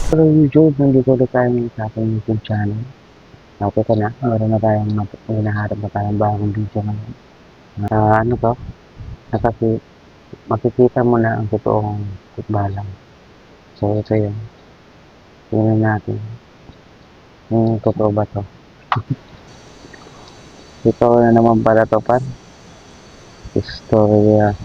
Pero YouTube, nandito ulit tayo sa ating YouTube channel. Okay ka na, meron na tayong hinaharap na tayong bagong video ngayon. Ano to? Nakasi, makikita mo na ang totoong tikbalang. So ito yun. Tingnan natin. Yung totoo ba to? Ito na naman pala to, pan. Istorya.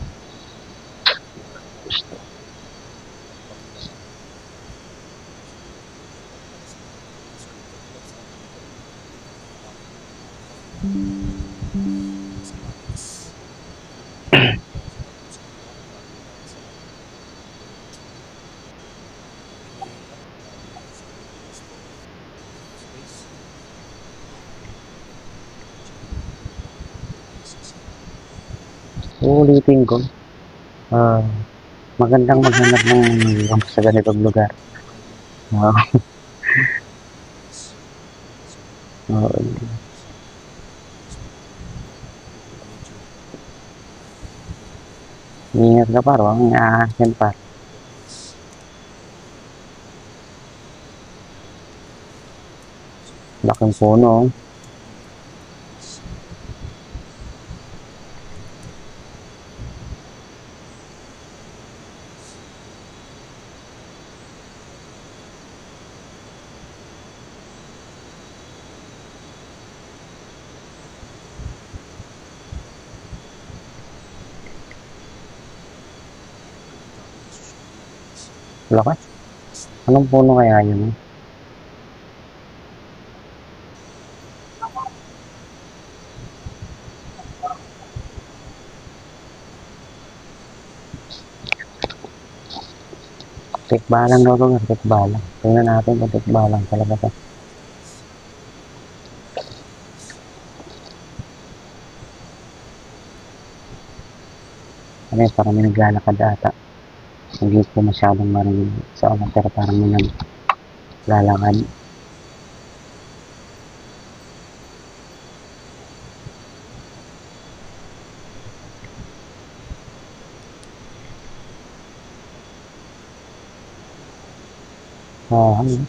Uulitin ko. Ah, magandang maghanap ng sa ganitong lugar. Uh, Ingat ka pa, ang aasin pa. Laking puno. Lakas. Anong puno kaya yun? Tikbalang daw ito, tikbalang. Tingnan natin kung tikbalang talaga ito. Ano yun, parang may naglalakad ata. Hindi ko masyadong marinig sa ulang, pero parang may naglalakad. Ano?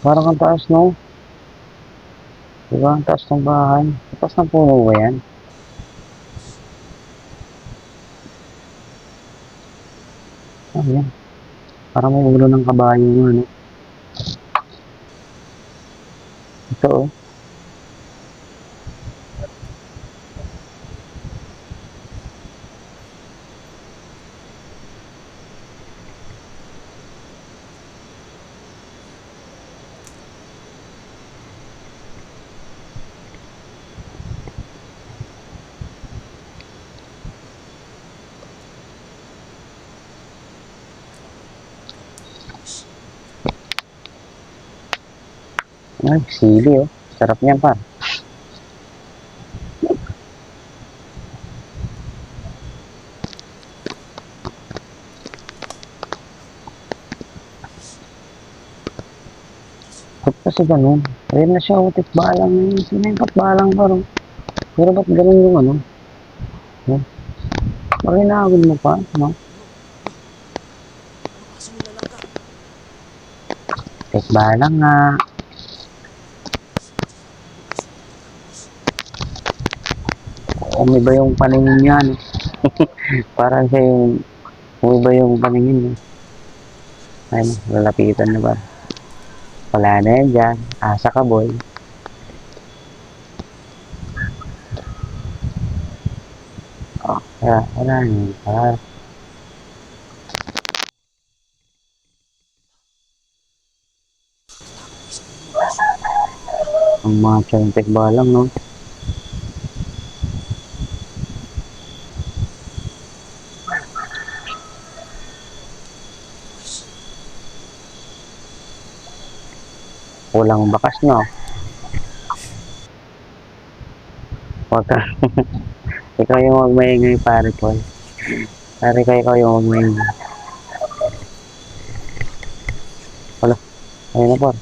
Parang ang taas, no? Diba, ang taas ng bahay. Ang taas ng puno ba yan? Ano yan? Parang may ulo ng kabayo yun, ano? Ito, oh. Ay, sili, oh. Sarap niyan, pa. Ba't kasi ganun? Ayun na siya, oh, tikbalang. Sino yung tikbalang pa, no? Pero ba't ganun yung ano? No? Bakit inaawin mo pa, no? Tikbalang nga. Umiba yung paningin niya, no? Parang siya yung umiba yung paningin, no? Ayun, lalapitan na ba? Wala na yan dyan. Asa ka, boy. Oh, wala na. Ang mga tiyontek balang, no? Walang bakas, no? Huwag ka. Ikaw yung magmaingay, pare, Paul. Pare ka, ikaw yung magmaingay. Wala. Ayun na, Paul.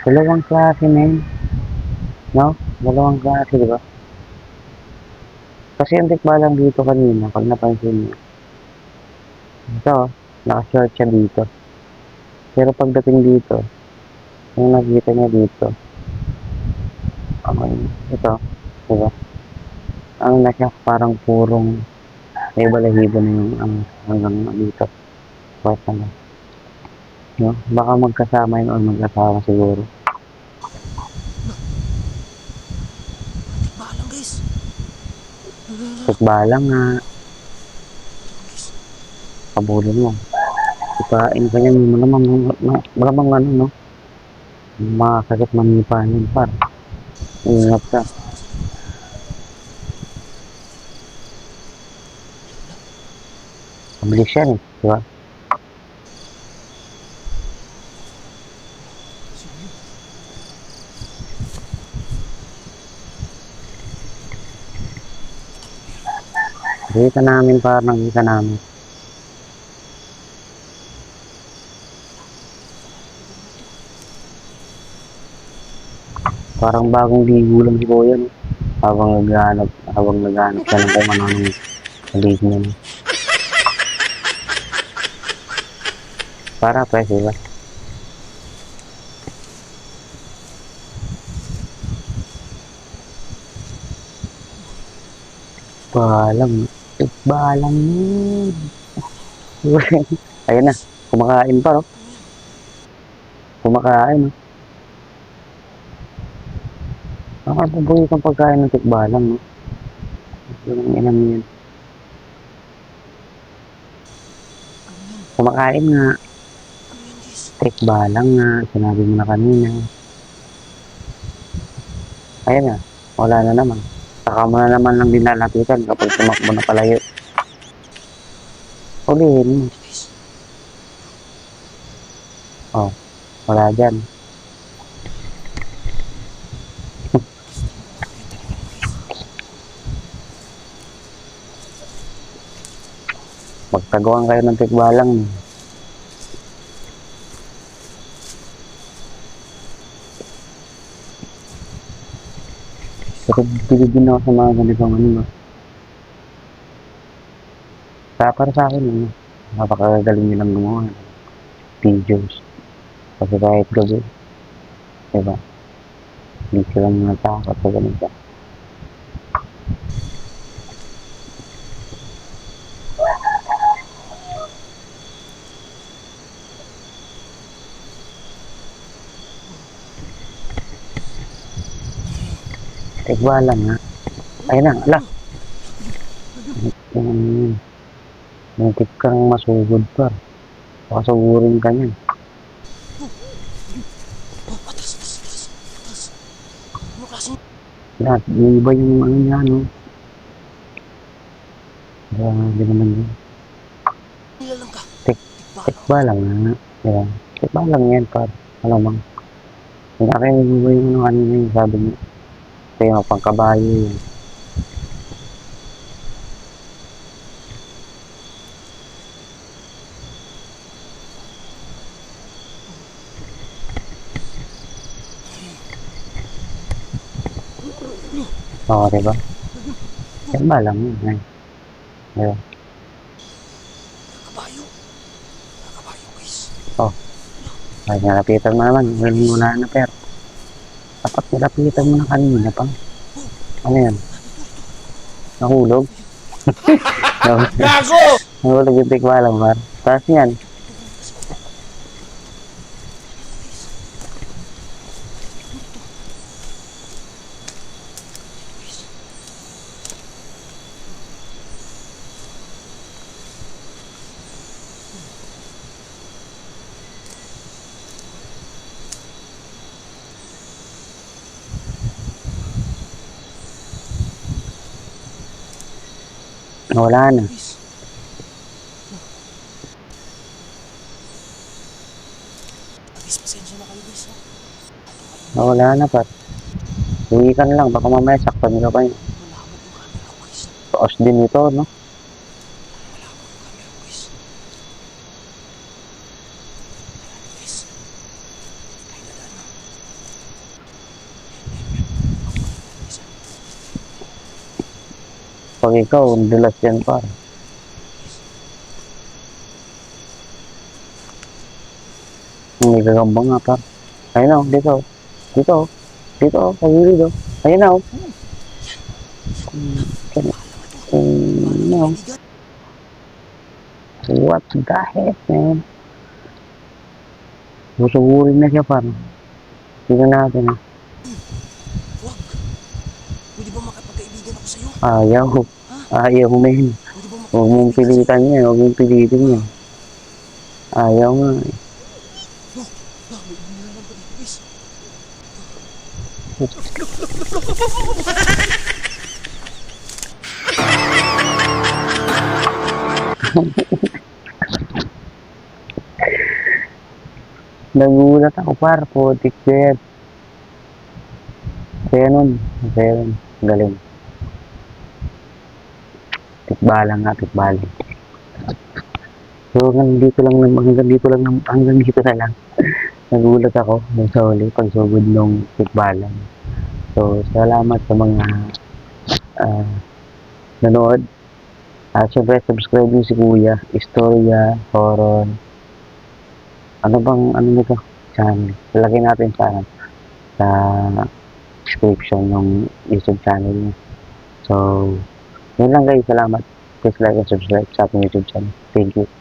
Dalawang klase, men. No? Dalawang klase, di ba? Kasi ang tikbalang dito kanina, pag napansin mo. Ito, Naka-short siya dito. Pero pagdating dito, yung nakikita niya dito, okay, ito, diba? Ano na siya, parang purong may balahibo na yung hanggang dito. Pwede na. No? Baka magkasama yun or magkasama siguro. Balang guys. Tikbalang nga, Guys. kabulin mo. Ipain ka niya, malamang ano, no? Makakagit manipa yun, par. Ingat ka. Mabilis yan, diba? Nakita namin, par, nakita namin. Parang bagong ligo lang si Kuya, no? Habang naghanap siya ng kung ano ng paligid niya, no? Para, pwede, diba? Balang, balang yun. Ayun na, kumakain pa, no? Kumakain, no? Nakakabubuhay kang pagkain ng tikbalang, no? Yung inam yun. Kumakain nga, Ano yan guys? tikbalang nga, sinabi mo na kanina. Ayun na, wala na naman. Saka mo na naman lang dinalapitan kapag tumakbo na palayo. Ulihin mo. Guys. Oh, wala dyan. Magtaguan kayo ng tikbalang. Pero bilib din ako sa mga ganitong ano, no? Para sa akin, ano, napakagaling nilang gumawa ng videos. Kasi kahit gabi, diba? Hindi sila natakot sa ganito. Tikbalang nga. Ayun na, ala. Muntik kang masugod pa. Pakasugurin ka niyan. Oh, atras, atras, atras. Atras. Ano klase? Lahat, yung iba yung ano niya, no? Grabe naman yun. Nilalang ka. Tik- Tikbalang nga. Diba? Tikbalang yan, par. Alamang. Hindi akin yung iba yung ano kanina yung sabi niya. Ito yung pangkabayo yun. Oo, diba? Tikbalang yun. Ay. Diba? Kabayo. Kabayo guys. Oh. Ay, nalapitan mo naman. Wala na, pero. Dapat nalapitan mo na kanina pa. Ano yan? Nahulog? Gago! Nahulog yung tikbalang, par. Taas yan. Wala na. Guys. Guys, pasensya na kayo guys. Wala na, par. Uwi ka na lang. Baka mamaya saktan ka pa yun. Malawak yung camera ko guys. Taos din ito, no? Malawak yung camera ko guys. Guys. Kahit dadaan na. Pag ikaw, dulas yan, par. May gagamba nga par. Ayun o, dito. Dito o. Dito o, sa gilid o. Ayun o. Alam ito. Paano ito No. kaibigan? What the heck, man? Susugurin na siya par. Tingnan natin ah. Huwag. Pwede ba makapagkaibigan ako sa'yo? Ayaw. Ha? Ayaw, man. Pwede ba Huwag mong makapagkaibigan sa'yo? pilitan yan. Huwag mong pilitin yan. Ayaw nga eh. No, no, may umilalang pa dito, guys. Nagulat ako par. Putik shit. Kaya nun. Kaya nun. Galing. Tikbalang nga, tikbalang. So hanggang dito na lang. Nagulat ako nung sa huli pagsugod nung tikbalang. So salamat sa mga ah, nanood. At syempre subscribe nyo si Kuya. Istorya, horror. Ano bang ano nito? Channel. Lagay natin sa description ng YouTube channel niya. So, yun lang guys. Salamat. Please like and subscribe sa ating YouTube channel. Thank you.